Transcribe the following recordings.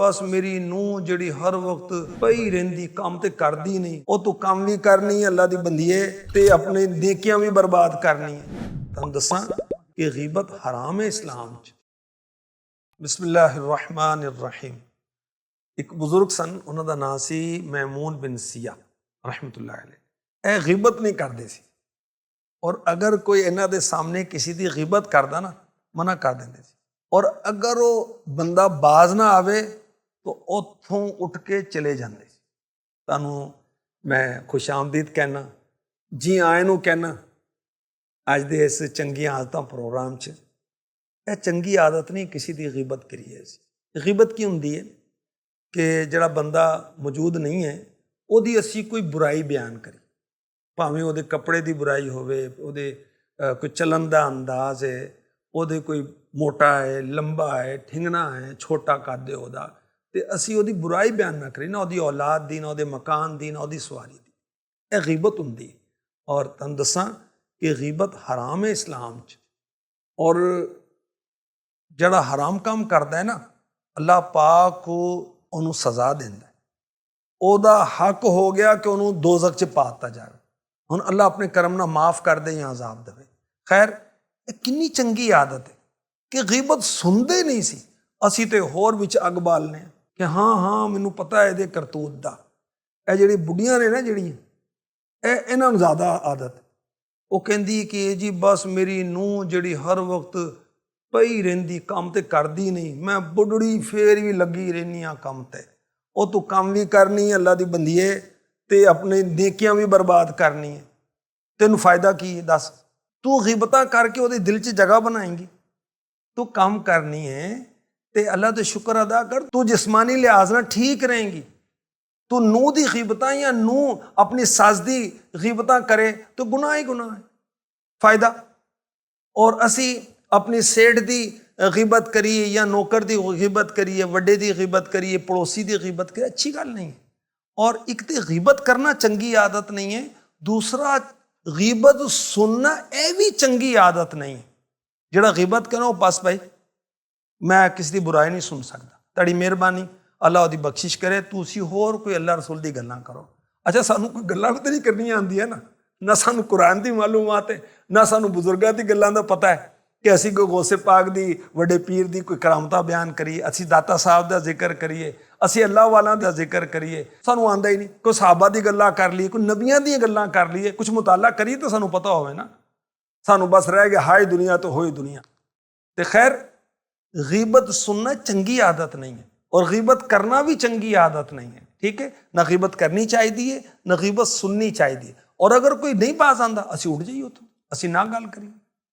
बस मेरी नूह जिहड़ी हर वक्त पई रहिंदी काम ते करदी नहीं, वो तू काम भी करनी है अल्लाह दी बंदीए ते अपने नेकियां भी बर्बाद करनी है। तुहानूं दसां कि गीबत हराम है इस्लाम च। बिस्मिल्लाहिर्रहमानिर्रहीम। एक बुजुर्ग सन, उन्हां दा नाम सी मैमून बिन सिया रहमतुल्लाह अलैह। ਇਹ गीबत नहीं करते सी और अगर कोई इन्हां दे सामने किसी की गीबत करदा ना, मना कर देंदे सी। और अगर वो बंदा बाज ना आवे तो उथों उठ के चले जाते। तुहानूं मैं खुश आमदीद कहना, जी आए नूं कहना अज दे इस चंगियां आदतां प्रोग्राम च। यह चंगी आदत नहीं किसी की गीबत करिए। गीबत की हुंदी है कि जिहड़ा बंदा मौजूद नहीं है उहदी असीं कोई बुराई बयान करी, भावें उहदे कपड़े की बुराई होवे, उहदे कोई चलन का अंदाज है, उहदे कोई मोटा है, लंबा है, ठिंगना है, छोटा कद है उहदा, ते असीं उहदी बुराई बयान ना करी, ना उहदी औलाद दी, ना उहदे मकान दी, ना उहदी सवारी दी। यह गीबत हुंदी है। और तुहानूं दसां कि गीबत हराम है इस्लाम च। और जिहड़ा हराम काम करदा है ना, अल्लाह पाक उहनूं सज़ा दिंदा है। ਉਹਦਾ हक हो गया कि ਉਹਨੂੰ दोज़ख च पा ਦਿੱਤਾ जाए। ਹੁਣ अल्लाह अपने करम नाल माफ़ कर दे या अजाब देवे। खैर ਇਹ किन्नी चंगी आदत है कि गीबत सुनते नहीं सी, असीं ते होर विच अग बालने कि हाँ हाँ मैनूं पता है ਇਹਦੇ करतूत दा। ਇਹ ਜਿਹੜੀ बुढ़ियां ने ना ਜਿਹੜੀਆਂ, ਇਹ ਇਹਨਾਂ ਨੂੰ ज़्यादा आदत। ਉਹ ਕਹਿੰਦੀ कि जी बस मेरी ਨੂੰਹ ਜਿਹੜੀ हर वक्त पई ਰਹਿੰਦੀ काम ते करदी नहीं, मैं बुढ़ड़ी फेर भी लगी रहनी आ काम ते। ਉਹ ਤੂੰ ਕੰਮ ਵੀ ਕਰਨੀ ਹੈ ਅੱਲਾ ਦੀ ਬੰਦੀਏ ਤੇ ਆਪਣੇ ਨੇਕੀਆਂ ਵੀ ਬਰਬਾਦ ਕਰਨੀ ਹੈ। ਤੈਨੂੰ ਫਾਇਦਾ ਕੀ ਹੈ ਦੱਸ? ਤੂੰ ਗਿਬਤਾਂ ਕਰਕੇ ਉਹਦੇ ਦਿਲ 'ਚ ਜਗ੍ਹਾ ਬਣਾਏਂਗੀ। ਤੂੰ ਕੰਮ ਕਰਨੀ ਹੈ ਤੇ ਅੱਲਾ ਦਾ ਸ਼ੁਕਰ ਅਦਾ ਕਰ, ਤੂੰ ਜਿਸਮਾਨੀ ਲਿਹਾਜ਼ ਨਾਲ ਠੀਕ ਰਹੇਂਗੀ। ਤੂੰ ਨੂੰਹ ਦੀ ਗਿਬਤਾਂ ਜਾਂ ਨੂੰਹ ਆਪਣੀ ਸੱਸ ਦੀ ਗਿਬਤਾਂ ਕਰੇ ਤਾਂ ਗੁਨਾਹ ਹੀ ਗੁਨਾਹ ਹੈ। ਫਾਇਦਾ? ਔਰ ਅਸੀਂ अपनी सेठ की गीबत करिए या नौकर की गीबत करिए, वड्डे की गीबत करिए, पड़ोसी की गीबत करिए, अच्छी गल नहीं है। और एक तो गीबत करना चंगी आदत नहीं है, दूसरा गीबत सुनना यह भी चंगी आदत नहीं है। जिहड़ा गीबत करो बस भाई मैं किसी की बुराई नहीं सुन सकता, तुहाडी मेहरबानी, अल्लाह उहदी बख्शिश करे, तुसीं होर कोई अल्लाह रसूल दी गल्लां करो। अच्छा सानूं कोई गल्लां भी तो नहीं करनियां आंदियां ना सानूं कुरान की मालूमात है, ना सानूं बुजुर्गां दी गल्लां दा पता है कि असी कोई गौसे पाक दी, वड्डे पीर दी कोई करामतां बयान करिए, असी दाता साहब का जिक्र करिए, असी अल्लाह वालों का जिक्र करिए। सानूं आंदा ही नहीं। कोई सहाबा दी गल्लां कर लीए, कोई नबियां दी गल्लां कर लीए, कुछ मुताला करिए तो सानूं पता होवे ना। सानूं बस रह गया हाय दुनिया तो होई दुनिया। तो खैर गीबत सुनना चंगी आदत नहीं है और गीबत करना भी चंगी आदत नहीं है। ठीक है, ना गीबत करनी चाहिए ना गीबत सुननी चाहिए। और अगर कोई नहीं बाज आंदा असी उठ जाइए उतों, असी ना गल करिए।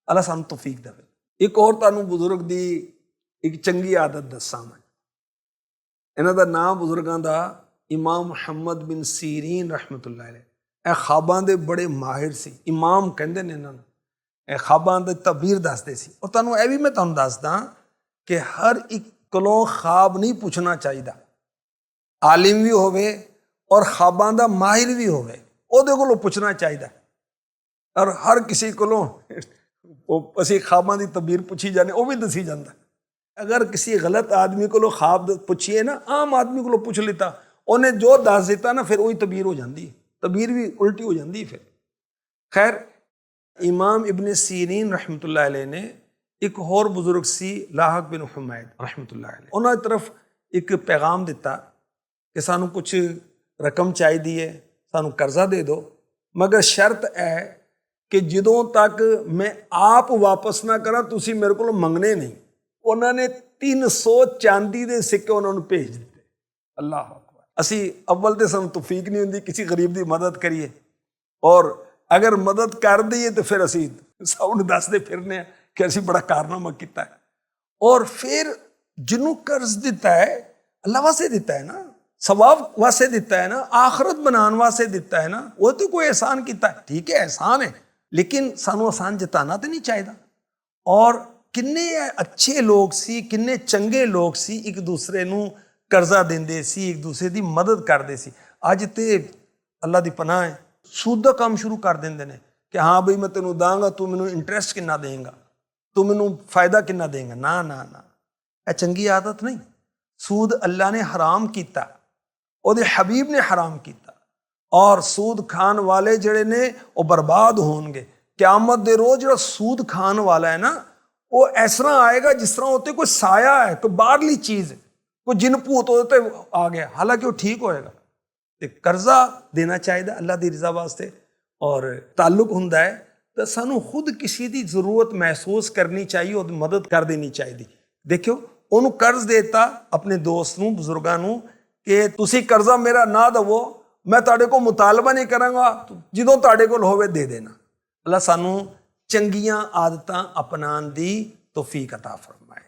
अल्लाह सानूं तौफीक देवे। एक और तुहानूं बुजुर्ग दी एक चंगी आदत दस्सां मैं। इन्हां दा नाम बुजुर्गां दा इमाम मुहम्मद बिन सीरीन रहमतुल्लाह अलैह। ਇਹ ख्वाबां दे बड़े माहिर सी, इमाम कहंदे ने इन्हां नूं। ਇਹ ख्वाबां दी तबीर दसदे सी। और तुहानूं ਇਹ भी मैं तुहानूं दसदा कि हर एक कोलों ख्वाब नहीं पुछना चाहिए। आलिम भी होवे और ख्वाबां दा माहिर भी होवे, ਉਹਦੇ ਕੋਲੋਂ पुछना चाहिए। और हर किसी कोलों ਉਹ ਅਸੀਂ ख्वाबां ਦੀ तबीर ਪੁੱਛੀ ਜਾਂਦੇ, ਉਹ ਵੀ ਦੱਸੀ ਜਾਂਦਾ। अगर किसी गलत आदमी को ख्वाब पूछिए ना, आम आदमी को पूछ लेता, उन्हें जो दस दिता ना फिर वही तबीर हो जाती है, तबीर भी उल्टी हो जाती है फिर। खैर इमाम इब्न सीरीन रहमतुल्लाह अलैह ने एक होर बुजुर्ग सी लाहक बिन हुमैद रहमतुल्लाह अलैह, उन्होंने तरफ एक पैगाम दिता कि सानू कुछ रकम चाहिए, सानू कर्जा दे दो, मगर शर्त है कि जदों तक मैं आप वापस ना करा तुसी मेरे को मंगने नहीं। उन्होंने 300 चांदी के सिक्के उन्होंने भेज दिते। अल्लाह अकबर। असी अव्वल तो सानू तौफीक नहीं होंदी किसी गरीब की मदद करिए, और अगर मदद कर दईए तो फिर असी सब दसदे फिरने कि असी बड़ा कारनामा किया है। और फिर जिन्हों कर्ज दिता है अल्लाह वास्ते दिता है ना, सवाब वास्ते दिता है ना, आखरत बनाने वास्ते दिता है ना, वो तो कोई एहसान किया है। ठीक है एहसान है, लेकिन सानू आसान जताना तो नहीं चाहिए। और किन्ने अच्छे लोग सी, किन्ने चंगे लोग सी, एक दूसरे नू कर्जा देंदे सी, एक दूसरे की मदद करते सी। अज तो अल्लाह की पनाह है, सूद का काम शुरू कर देंदे ने कि हाँ बई मैं तेनों दांगा, तू मैनू इंटरेस्ट कितना देंगा, तू मैनू फायदा कितना देंगा। ना ना ना, यह चंगी आदत नहीं। सूद अल्लाह ने हराम किया, ਉਹਦੇ हबीब ने हराम किया। और सूद खान वाले ਜਿਹੜੇ ਨੇ ਉਹ बर्बाद ਹੋਣਗੇ। क़यामत ਦੇ रोज़ ਜਿਹੜਾ सूद खान वाला है ना, वो इस तरह आएगा जिस तरह उत्ते कोई साया है, कोई बाहरली चीज़, कोई जिन भूत ਉਹਦੇ ਤੇ आ गया, हालांकि वो ठीक होएगा। ਤੇ कर्जा देना चाहिए अल्लाह की रज़ा वास्ते। और ताल्लुक ਹੁੰਦਾ है तो सानू खुद किसी की जरूरत महसूस करनी चाहिए और मदद कर देनी चाहिए। देखियो ਉਹਨੂੰ कर्ज देता अपने दोस्त ਨੂੰ, ਬਜ਼ੁਰਗਾਂ ਨੂੰ कि ਤੁਸੀਂ कर्जा मेरा ना दवो, मैं ਤੁਹਾਡੇ को मुतालबा नहीं करांगा, ਜਦੋਂ ਤੁਹਾਡੇ ਕੋਲ ਹੋਵੇ ਦੇ देना। अल्लाह सानू ਚੰਗੀਆਂ ਆਦਤਾਂ ਅਪਣਾਉਣ ਦੀ ਤੌਫੀਕ अता फरमाए।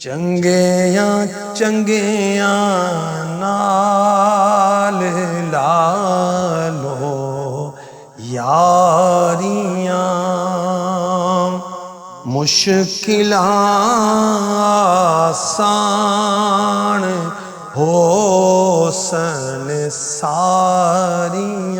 ਚੰਗਿਆਂ ਚੰਗਿਆਂ ਨਾਲ ਲਾ ਲੋ यारियां, मुश्किलां आसान हो सन सारियां।